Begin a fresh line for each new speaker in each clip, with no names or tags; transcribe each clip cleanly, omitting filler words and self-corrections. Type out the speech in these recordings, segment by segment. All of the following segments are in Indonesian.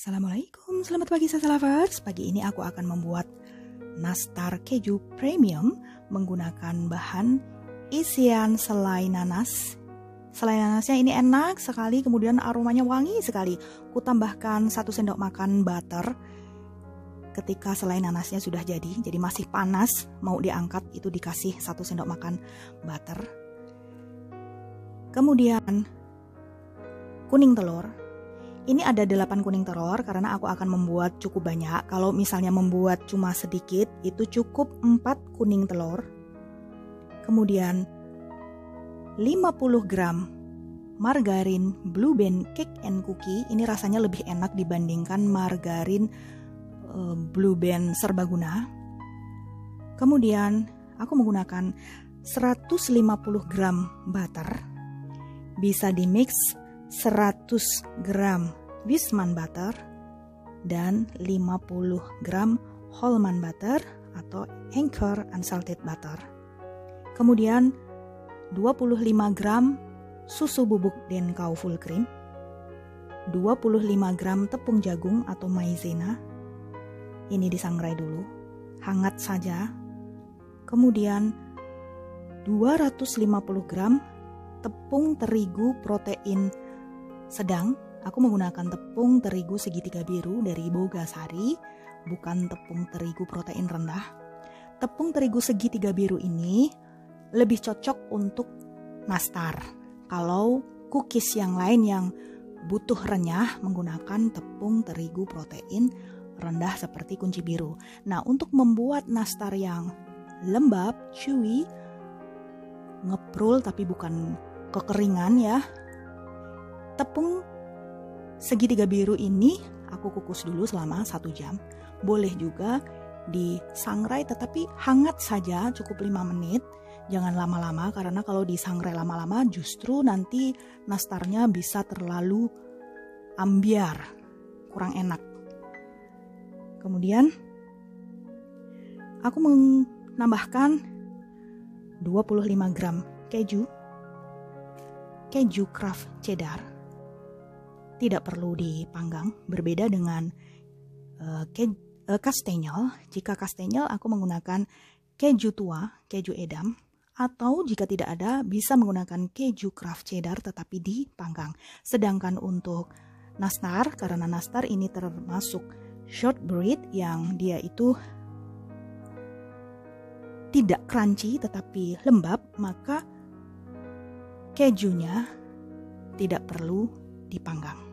Assalamualaikum, selamat pagi Sasa Lovers. Pagi ini aku akan membuat nastar keju premium menggunakan bahan isian selai nanas. Selai nanasnya ini enak sekali, kemudian aromanya wangi sekali. Ku tambahkan 1 sendok makan butter ketika selai nanasnya sudah jadi masih panas, mau diangkat itu dikasih 1 sendok makan butter. Kemudian kuning telur. Ini ada 8 kuning telur karena aku akan membuat cukup banyak. Kalau misalnya membuat cuma sedikit, itu cukup 4 kuning telur. Kemudian 50 gram margarin Blue Band Cake and Cookie. Ini rasanya lebih enak dibandingkan margarin Blue Band serbaguna. Kemudian aku menggunakan 150 gram butter. Bisa dimix 100 gram Wisman butter dan 50 gram Hallman butter atau Anchor unsalted butter. Kemudian 25 gram susu bubuk Denkau full cream, 25 gram tepung jagung atau maizena. Ini disangrai dulu, hangat saja. Kemudian 250 gram tepung terigu protein sedang. Aku menggunakan tepung terigu segitiga biru dari Bogasari, bukan tepung terigu protein rendah. Tepung terigu segitiga biru ini lebih cocok untuk nastar. Kalau cookies yang lain yang butuh renyah menggunakan tepung terigu protein rendah seperti kunci biru. Nah, untuk membuat nastar yang lembab, chewy, ngeprul tapi bukan kekeringan ya, tepung segitiga biru ini aku kukus dulu selama 1 jam. Boleh juga disangrai tetapi hangat saja, cukup 5 menit. Jangan lama-lama karena kalau disangrai lama-lama justru nanti nastarnya bisa terlalu ambiar, kurang enak. Kemudian aku menambahkan 25 gram keju craft cheddar. Tidak perlu dipanggang, berbeda dengan kastengel. Jika kastengel aku menggunakan keju tua, keju edam, atau jika tidak ada bisa menggunakan keju craft cheddar tetapi dipanggang. Sedangkan untuk nastar, karena nastar ini termasuk shortbread yang dia itu tidak crunchy tetapi lembab, maka kejunya tidak perlu dipanggang.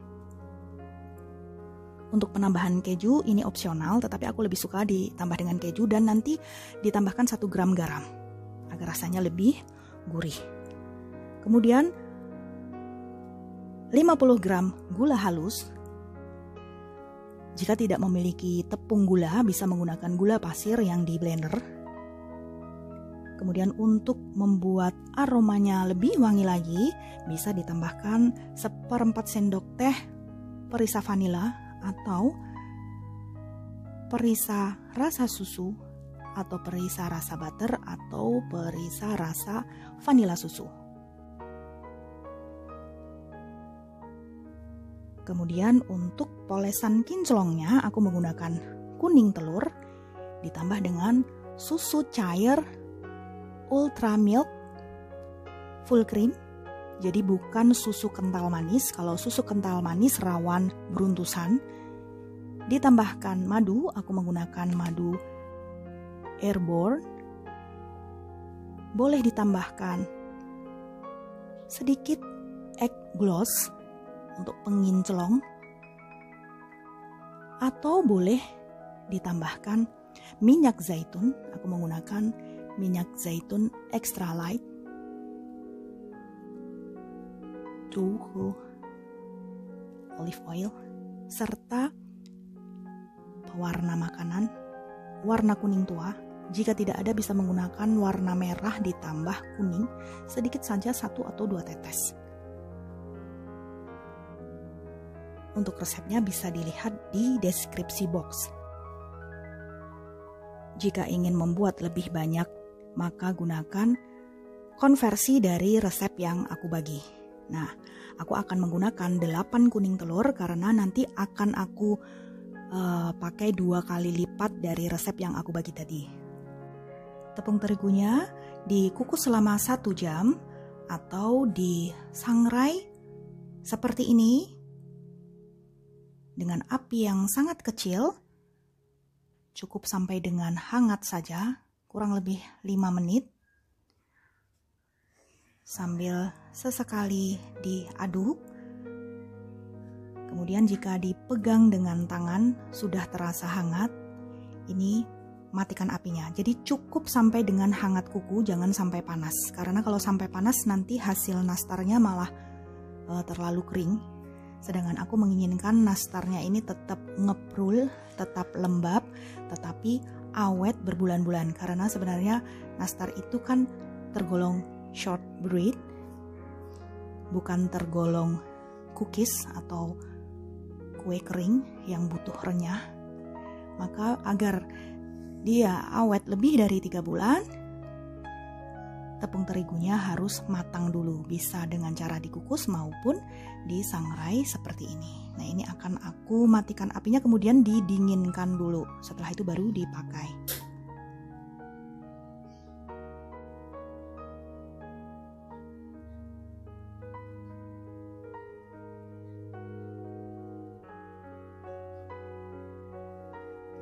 Untuk penambahan keju ini opsional, tetapi aku lebih suka ditambah dengan keju dan nanti ditambahkan 1 gram garam agar rasanya lebih gurih. Kemudian 50 gram gula halus. Jika tidak memiliki tepung gula, bisa menggunakan gula pasir yang di blender. Kemudian untuk membuat aromanya lebih wangi lagi, bisa ditambahkan 1/4 sendok teh perisa vanila atau perisa rasa susu atau perisa rasa butter atau perisa rasa vanila susu. Kemudian untuk polesan kinclongnya aku menggunakan kuning telur ditambah dengan susu cair ultra milk full cream. Jadi bukan susu kental manis. Kalau susu kental manis rawan beruntusan. Ditambahkan madu, aku menggunakan madu airborne. Boleh ditambahkan sedikit egg gloss untuk pengincelong. Atau boleh ditambahkan minyak zaitun. Aku menggunakan minyak zaitun extra light. Olive oil serta pewarna makanan warna kuning tua. Jika tidak ada bisa menggunakan warna merah ditambah kuning, sedikit saja 1 atau 2 tetes. Untuk resepnya bisa dilihat di deskripsi box. Jika ingin membuat lebih banyak, maka gunakan konversi dari resep yang aku bagi. Nah, aku akan menggunakan 8 kuning telur karena nanti akan aku pakai 2 kali lipat dari resep yang aku bagi tadi. Tepung terigunya dikukus selama 1 jam atau disangrai seperti ini dengan api yang sangat kecil, cukup sampai dengan hangat saja, kurang lebih 5 menit. Sambil sesekali diaduk. Kemudian jika dipegang dengan tangan sudah terasa hangat, ini matikan apinya. Jadi cukup sampai dengan hangat kuku, jangan sampai panas. Karena kalau sampai panas nanti hasil nastarnya malah terlalu kering. Sedangkan aku menginginkan nastarnya ini tetap ngeprul, tetap lembab, tetapi awet berbulan-bulan. Karena sebenarnya nastar itu kan tergolong short bread, bukan tergolong cookies atau kue kering yang butuh renyah. Maka agar dia awet lebih dari 3 bulan, tepung terigunya harus matang dulu. Bisa dengan cara dikukus maupun disangrai seperti ini. Nah, ini akan aku matikan apinya, kemudian didinginkan dulu. Setelah itu baru dipakai.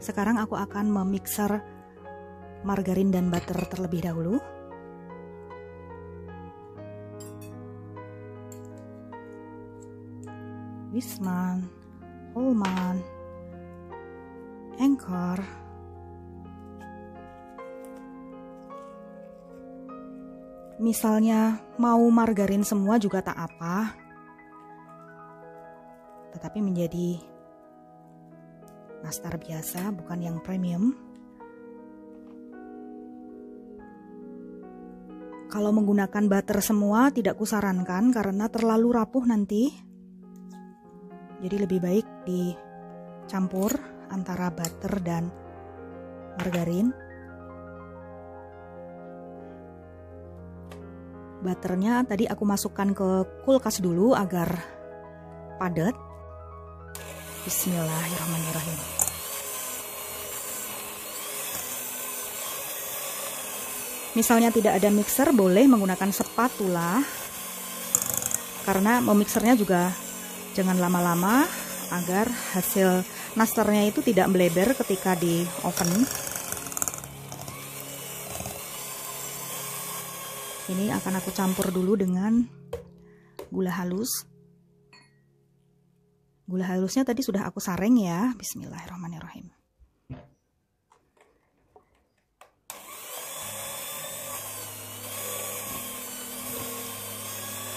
Sekarang aku akan memixer margarin dan butter terlebih dahulu. Wisman, Holman, Anchor, misalnya mau margarin semua juga tak apa, tetapi menjadi nastar biasa, bukan yang premium. Kalau menggunakan butter semua tidak kusarankan karena terlalu rapuh nanti. Jadi lebih baik dicampur antara butter dan margarin. Butternya tadi aku masukkan ke kulkas dulu agar padat. Bismillahirrahmanirrahim. Misalnya tidak ada mixer, boleh menggunakan spatula. Karena memixernya juga jangan lama-lama agar hasil nastarnya itu tidak melebar ketika di oven. Ini akan aku campur dulu dengan gula halus. Gula halusnya tadi sudah aku saring ya. Bismillahirrahmanirrahim.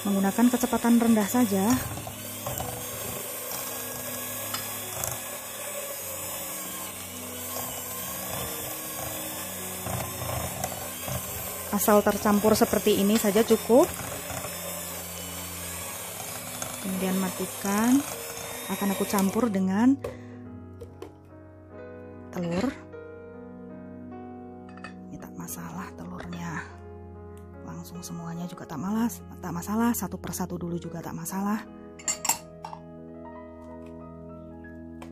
Menggunakan kecepatan rendah saja. Asal tercampur seperti ini saja cukup. Kemudian matikan. Akan aku campur dengan telur. Ini tak masalah telurnya. Langsung semuanya juga tak masalah. Satu persatu dulu juga tak masalah.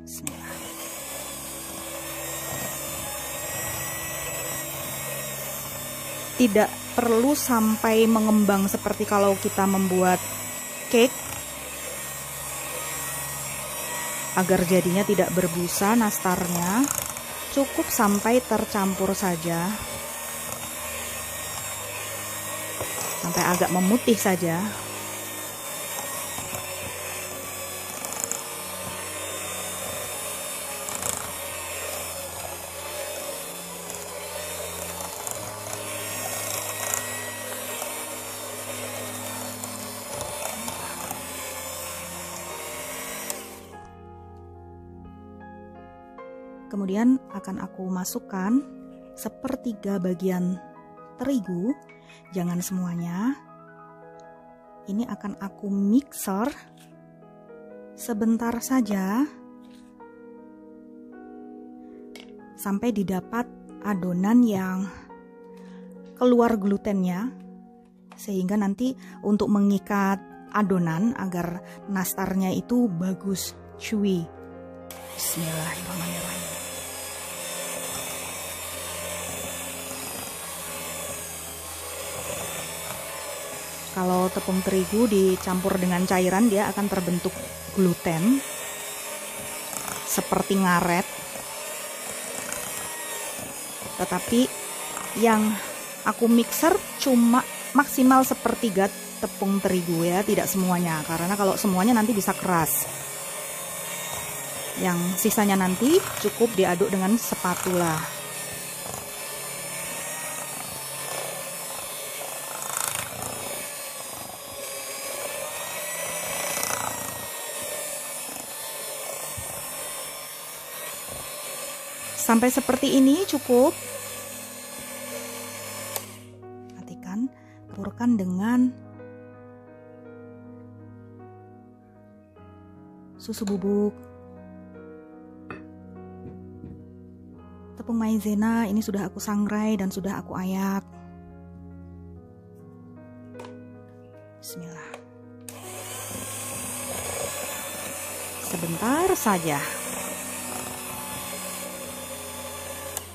Bismillah. Tidak perlu sampai mengembang seperti kalau kita membuat cake. Agar jadinya tidak berbusa nastarnya, cukup sampai tercampur saja. Sampai agak memutih saja. Kemudian akan aku masukkan sepertiga bagian terigu, jangan semuanya. Ini akan aku mixer sebentar saja sampai didapat adonan yang keluar glutennya, sehingga nanti untuk mengikat adonan agar nastarnya itu bagus, chewy. Bismillahirrahmanirrahim. Kalau tepung terigu dicampur dengan cairan, dia akan terbentuk gluten seperti ngaret. Tetapi yang aku mixer cuma maksimal sepertiga tepung terigu ya, tidak semuanya, karena kalau semuanya nanti bisa keras. Yang sisanya nanti cukup diaduk dengan spatula. Sampai seperti ini cukup. Perhatikan, taburkan dengan susu bubuk, tepung maizena. Ini sudah aku sangrai dan sudah aku ayak. Bismillah. Sebentar saja.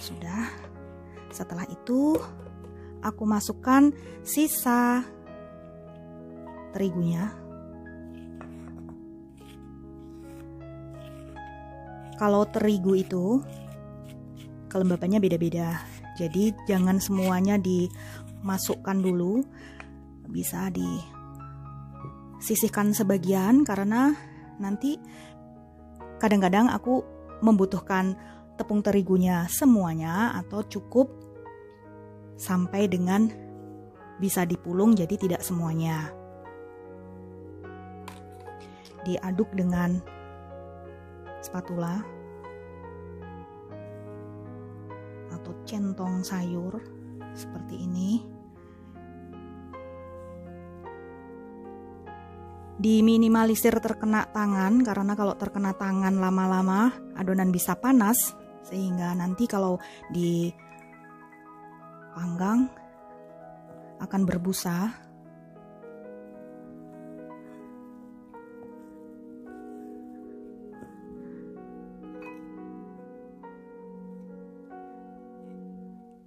Sudah. Setelah itu aku masukkan sisa terigunya. Kalau terigu itu kelembabannya beda-beda, jadi jangan semuanya dimasukkan dulu, bisa disisihkan sebagian karena nanti kadang-kadang aku membutuhkan tepung terigunya semuanya atau cukup sampai dengan bisa dipulung, jadi tidak semuanya. Diaduk dengan spatula atau centong sayur seperti ini. Diminimalisir terkena tangan, karena kalau terkena tangan lama-lama adonan bisa panas, sehingga nanti kalau dipanggang akan berbusa.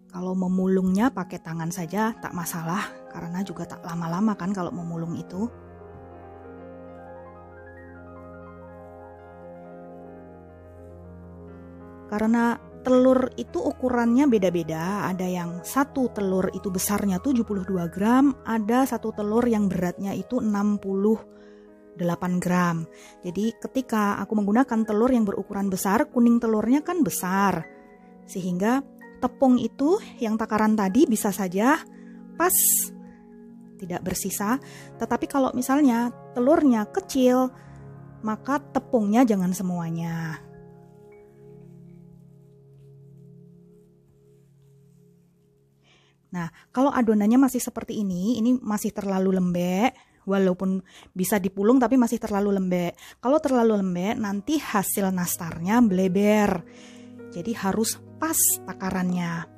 Kalau memulungnya pakai tangan saja tak masalah, karena juga tak lama-lama kan kalau memulung itu. Karena telur itu ukurannya beda-beda, ada yang satu telur itu besarnya 72 gram, ada satu telur yang beratnya itu 68 gram. Jadi ketika aku menggunakan telur yang berukuran besar, kuning telurnya kan besar, sehingga tepung itu yang takaran tadi bisa saja pas, tidak bersisa. Tetapi kalau misalnya telurnya kecil, maka tepungnya jangan semuanya. Nah, kalau adonannya masih seperti ini masih terlalu lembek, walaupun bisa dipulung tapi masih terlalu lembek. Kalau terlalu lembek nanti hasil nastarnya bleber. Jadi harus pas takarannya.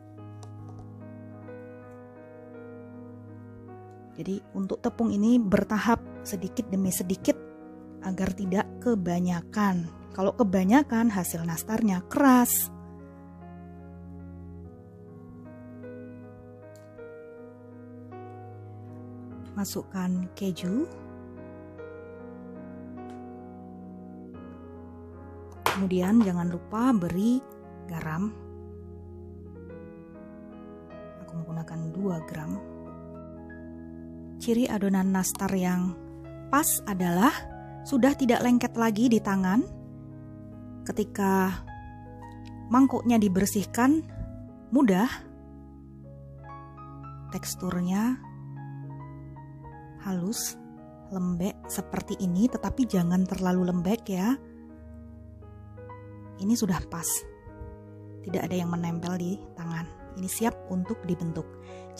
Jadi untuk tepung ini bertahap sedikit demi sedikit agar tidak kebanyakan. Kalau kebanyakan hasil nastarnya keras. Masukkan keju, kemudian jangan lupa beri garam. Aku menggunakan 2 gram. Ciri adonan nastar yang pas adalah sudah tidak lengket lagi di tangan. Ketika mangkuknya dibersihkan, mudah. Teksturnya halus, lembek seperti ini, tetapi jangan terlalu lembek ya. Ini sudah pas, tidak ada yang menempel di tangan. Ini siap untuk dibentuk.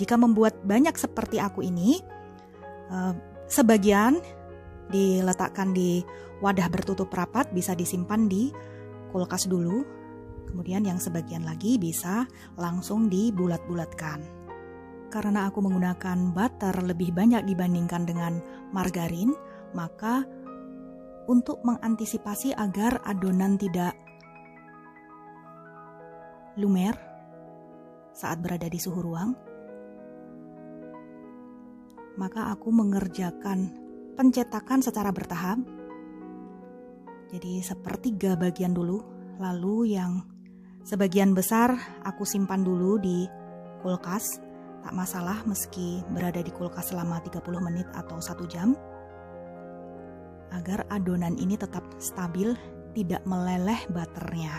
Jika membuat banyak seperti aku ini, sebagian diletakkan di wadah bertutup rapat, bisa disimpan di kulkas dulu. Kemudian yang sebagian lagi bisa langsung dibulat-bulatkan. karena aku menggunakan butter lebih banyak dibandingkan dengan margarin, maka untuk mengantisipasi agar adonan tidak lumer saat berada di suhu ruang, maka aku mengerjakan pencetakan secara bertahap. Jadi sepertiga bagian dulu, lalu yang sebagian besar aku simpan dulu di kulkas. Tak masalah meski berada di kulkas selama 30 menit atau 1 jam. Agar adonan ini tetap stabil, tidak meleleh butternya.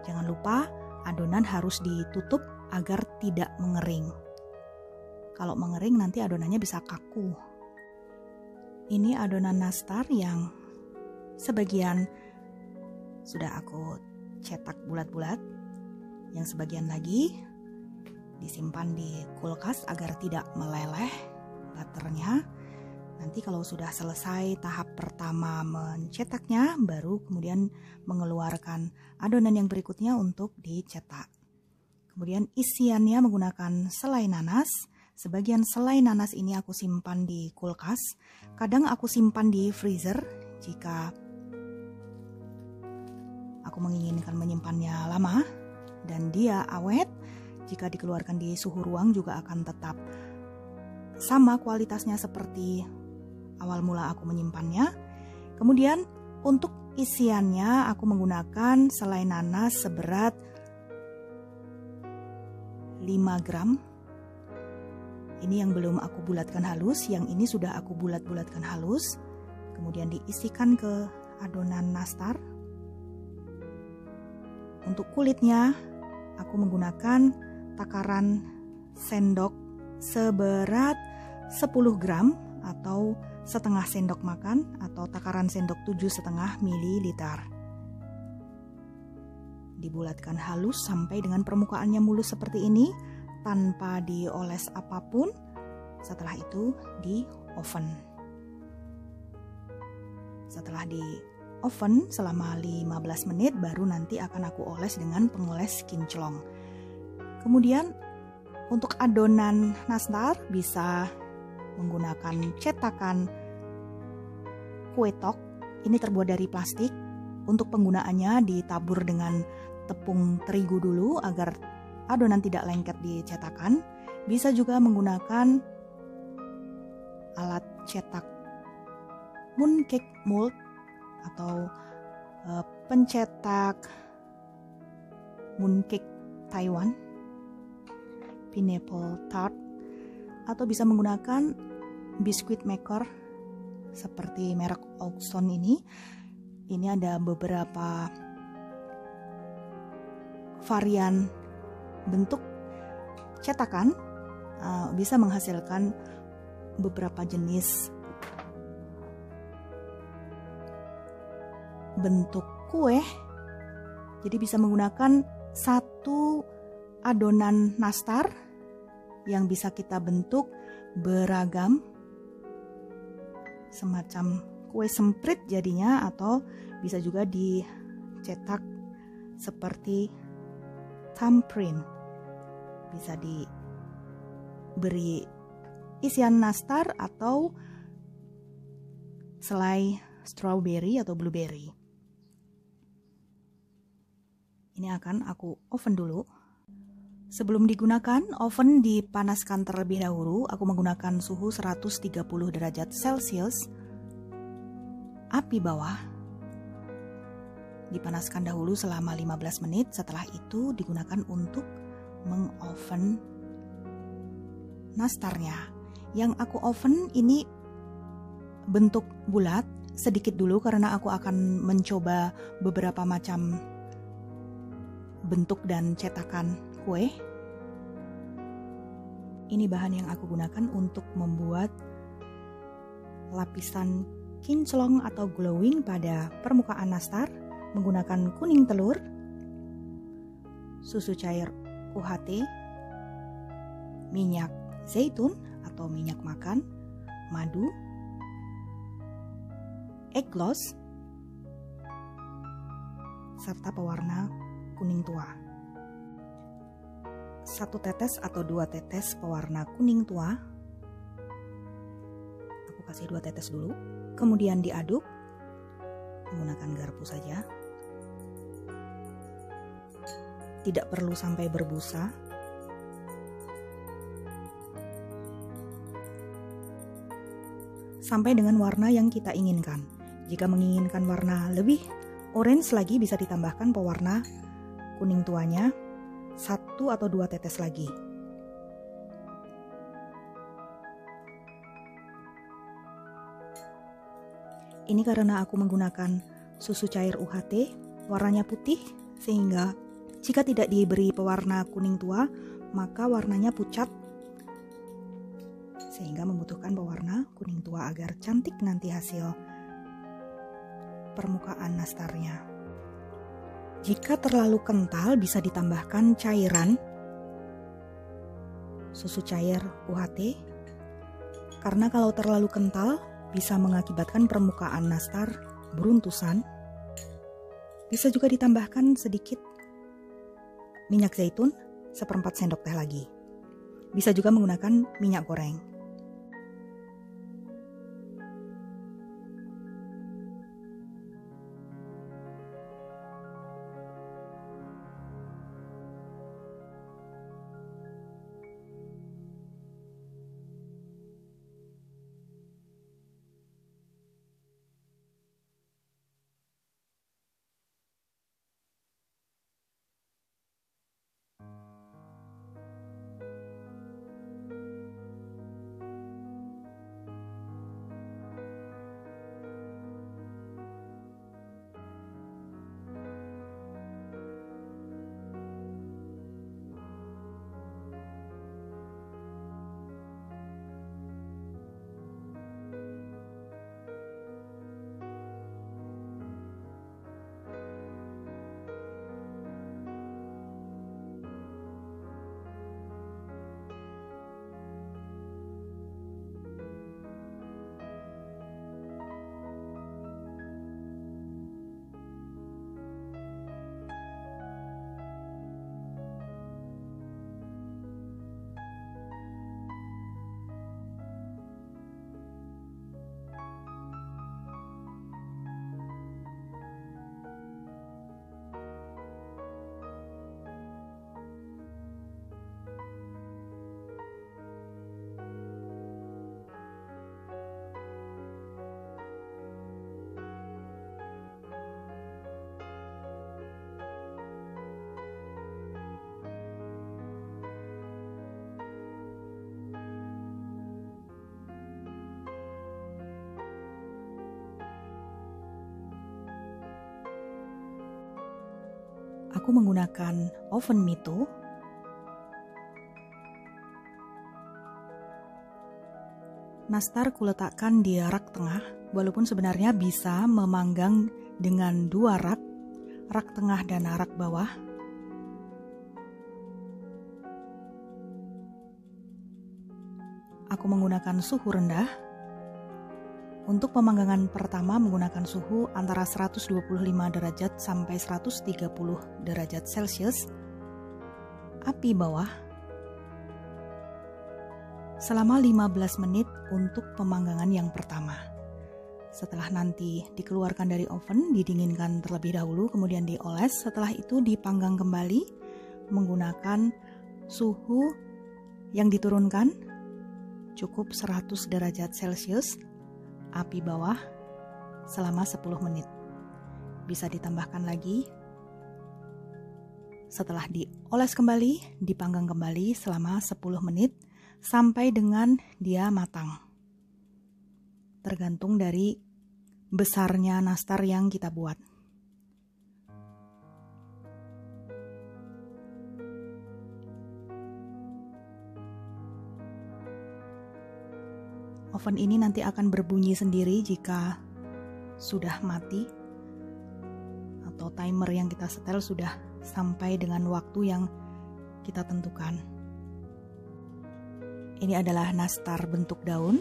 Jangan lupa adonan harus ditutup agar tidak mengering. Kalau mengering nanti adonannya bisa kaku. Ini adonan nastar yang sebagian sudah aku cetak bulat-bulat, yang sebagian lagi disimpan di kulkas agar tidak meleleh butternya. Nanti kalau sudah selesai tahap pertama mencetaknya, baru kemudian mengeluarkan adonan yang berikutnya untuk dicetak. Kemudian isiannya menggunakan selai nanas. Sebagian selai nanas ini aku simpan di kulkas. Kadang aku simpan di freezer jika aku menginginkan menyimpannya lama dan dia awet. Jika dikeluarkan di suhu ruang juga akan tetap sama kualitasnya seperti awal mula aku menyimpannya. Kemudian untuk isiannya aku menggunakan selai nanas seberat 5 gram. Ini yang belum aku bulatkan halus, yang ini sudah aku bulat-bulatkan halus. Kemudian diisikan ke adonan nastar. Untuk kulitnya aku menggunakan takaran sendok seberat 10 gram atau setengah sendok makan, atau takaran sendok 7,5 ml. Dibulatkan halus sampai dengan permukaannya mulus seperti ini tanpa dioles apapun. Setelah itu di oven. Setelah di oven selama 15 menit baru nanti akan aku oles dengan pengoles kinclong. Kemudian untuk adonan nastar bisa menggunakan cetakan kue tok. Ini terbuat dari plastik. Untuk penggunaannya ditabur dengan tepung terigu dulu agar adonan tidak lengket di cetakan. Bisa juga menggunakan alat cetak mooncake mold atau pencetak mooncake Taiwan, pineapple tart, atau bisa menggunakan biskuit maker seperti merek Auxon ini. Ini ada beberapa varian bentuk cetakan, bisa menghasilkan beberapa jenis bentuk kue. Jadi bisa menggunakan satu adonan nastar yang bisa kita bentuk beragam, semacam kue semprit jadinya, atau bisa juga dicetak seperti thumbprint. Bisa diberi isian nastar atau selai strawberry atau blueberry. Ini akan aku oven dulu. Sebelum digunakan, oven dipanaskan terlebih dahulu. Aku menggunakan suhu 130 derajat Celcius. Api bawah. Dipanaskan dahulu selama 15 menit. Setelah itu digunakan untuk mengoven nastarnya. Yang aku oven ini bentuk bulat sedikit dulu karena aku akan mencoba beberapa macam bentuk dan cetakan kue. Ini bahan yang aku gunakan untuk membuat lapisan kinclong atau glowing pada permukaan nastar. Menggunakan kuning telur, susu cair UHT, minyak zaitun atau minyak makan, madu, egg gloss, serta pewarna kuning tua. 1 tetes atau 2 tetes pewarna kuning tua. Aku kasih 2 tetes dulu. Kemudian diaduk menggunakan garpu saja. Tidak perlu sampai berbusa. Sampai dengan warna yang kita inginkan. Jika menginginkan warna lebih orange lagi, bisa ditambahkan pewarna kuning tuanya 1 atau 2 tetes lagi. Ini karena aku menggunakan susu cair UHT, warnanya putih, sehingga jika tidak diberi pewarna kuning tua, maka warnanya pucat. Sehingga membutuhkan pewarna kuning tua agar cantik nanti hasil permukaan nastarnya. Jika terlalu kental, bisa ditambahkan cairan susu cair UHT, karena kalau terlalu kental bisa mengakibatkan permukaan nastar beruntusan. Bisa juga ditambahkan sedikit minyak zaitun, 1/4 sendok teh lagi. Bisa juga menggunakan minyak goreng. Aku menggunakan oven Mito. Nastar kuletakkan di rak tengah, walaupun sebenarnya bisa memanggang dengan 2 rak, rak tengah dan rak bawah. Aku menggunakan suhu rendah. Untuk pemanggangan pertama menggunakan suhu antara 125 derajat sampai 130 derajat Celcius. Api bawah. Selama 15 menit untuk pemanggangan yang pertama. Setelah nanti dikeluarkan dari oven, didinginkan terlebih dahulu, kemudian dioles. Setelah itu dipanggang kembali menggunakan suhu yang diturunkan cukup 100 derajat Celcius. Api bawah selama 10 menit. Bisa ditambahkan lagi. Setelah dioles kembali, dipanggang kembali selama 10 menit sampai dengan dia matang. Tergantung dari besarnya nastar yang kita buat. Oven ini nanti akan berbunyi sendiri jika sudah mati atau timer yang kita setel sudah sampai dengan waktu yang kita tentukan. Ini adalah nastar bentuk daun.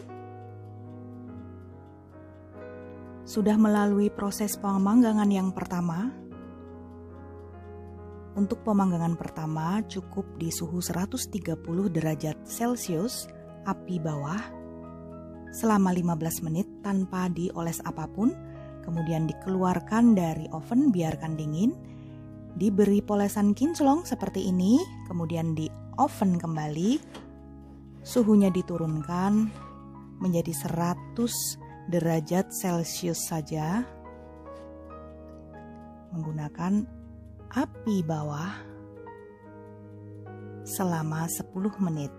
Sudah melalui proses pemanggangan yang pertama. Untuk pemanggangan pertama cukup di suhu 130 derajat Celcius, api bawah, selama 15 menit tanpa dioles apapun, kemudian dikeluarkan dari oven, biarkan dingin, diberi polesan kinclong seperti ini, kemudian di oven kembali, suhunya diturunkan menjadi 100 derajat Celcius saja, menggunakan api bawah selama 10 menit.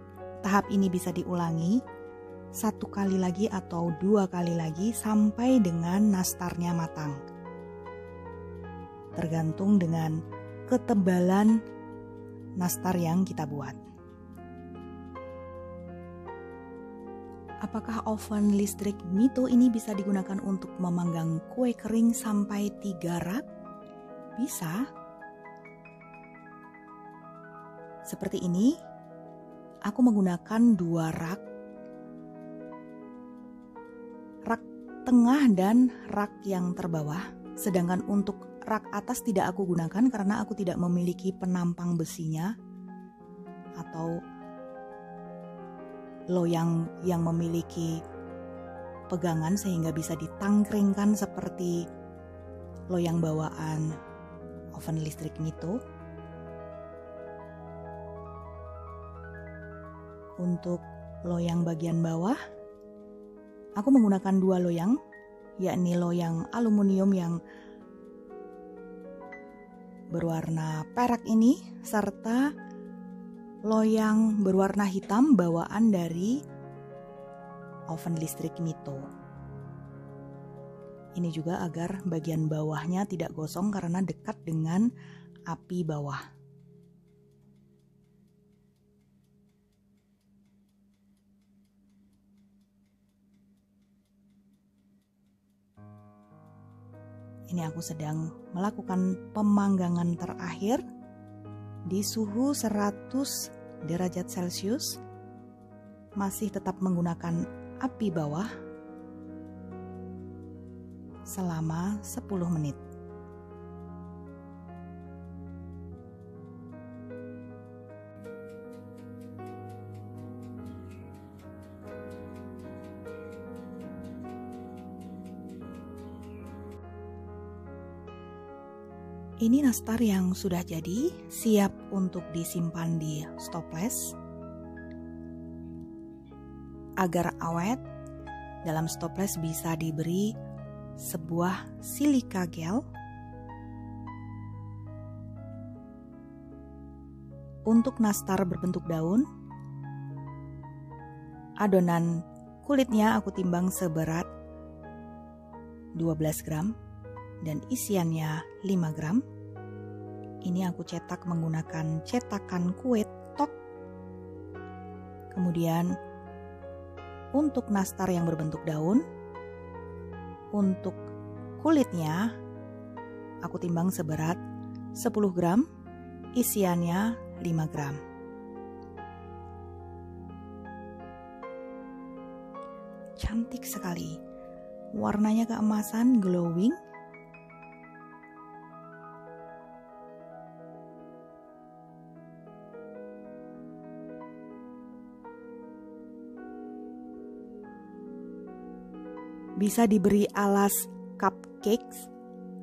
Tahap ini bisa diulangi 1 kali lagi atau 2 kali lagi sampai dengan nastarnya matang. Tergantung dengan ketebalan nastar yang kita buat. Apakah oven listrik Mito ini bisa digunakan untuk memanggang kue kering sampai 3 rak? Bisa. Seperti ini, aku menggunakan 2 rak. Rak tengah dan rak yang terbawah. Sedangkan untuk rak atas tidak aku gunakan karena aku tidak memiliki penampang besinya atau loyang yang memiliki pegangan sehingga bisa ditangkringkan seperti loyang bawaan oven listrik Mito. Untuk loyang bagian bawah, aku menggunakan 2 loyang, yakni loyang aluminium yang berwarna perak ini, serta loyang berwarna hitam bawaan dari oven listrik Mito. Ini juga agar bagian bawahnya tidak gosong karena dekat dengan api bawah. Ini aku sedang melakukan pemanggangan terakhir di suhu 100 derajat Celcius. Masih tetap menggunakan api bawah selama 10 menit. Ini nastar yang sudah jadi, siap untuk disimpan di stoples. Agar awet, dalam stoples bisa diberi sebuah silika gel untuk nastar berbentuk daun. Adonan kulitnya aku timbang seberat 12 gram dan isiannya 5 gram. Ini aku cetak menggunakan cetakan kue tok. Kemudian untuk nastar yang berbentuk daun, untuk kulitnya aku timbang seberat 10 gram, isiannya 5 gram. Cantik sekali, warnanya keemasan, glowing. Bisa diberi alas cupcakes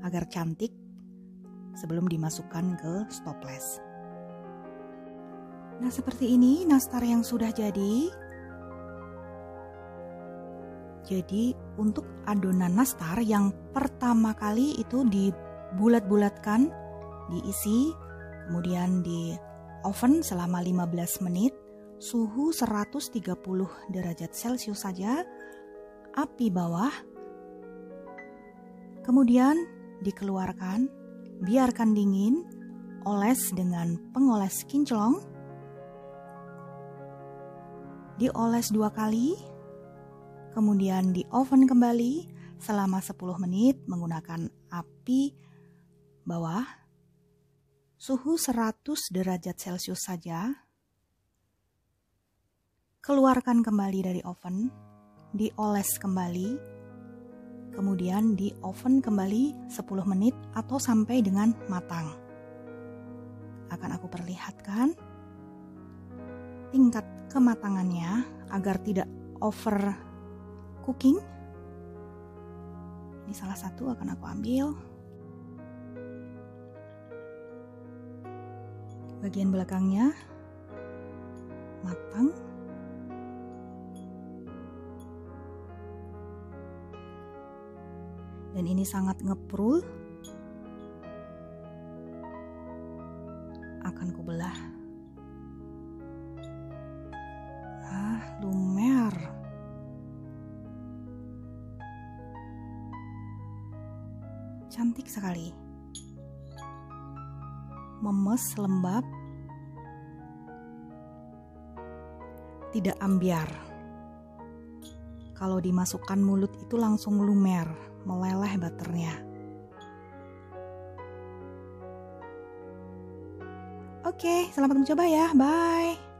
agar cantik sebelum dimasukkan ke stoples. Nah, seperti ini nastar yang sudah jadi. Jadi untuk adonan nastar yang pertama kali itu dibulat-bulatkan, diisi, kemudian di oven selama 15 menit, suhu 130 derajat Celcius saja, api bawah, kemudian dikeluarkan, biarkan dingin, oles dengan pengoles kinclong, dioles 2 kali, kemudian di oven kembali selama 10 menit menggunakan api bawah, suhu 100 derajat Celcius saja, keluarkan kembali dari oven, dioles kembali, kemudian di oven kembali 10 menit atau sampai dengan matang. akan aku perlihatkan tingkat kematangannya agar tidak over cooking. Ini salah satu akan aku ambil. Bagian belakangnya matang. Dan ini sangat ngeprul. Akan kubelah. Lumer. Cantik sekali. Memes, lembab. Tidak ambiar. Kalau dimasukkan mulut itu langsung lumer, meleleh butternya. Oke, selamat mencoba ya. Bye.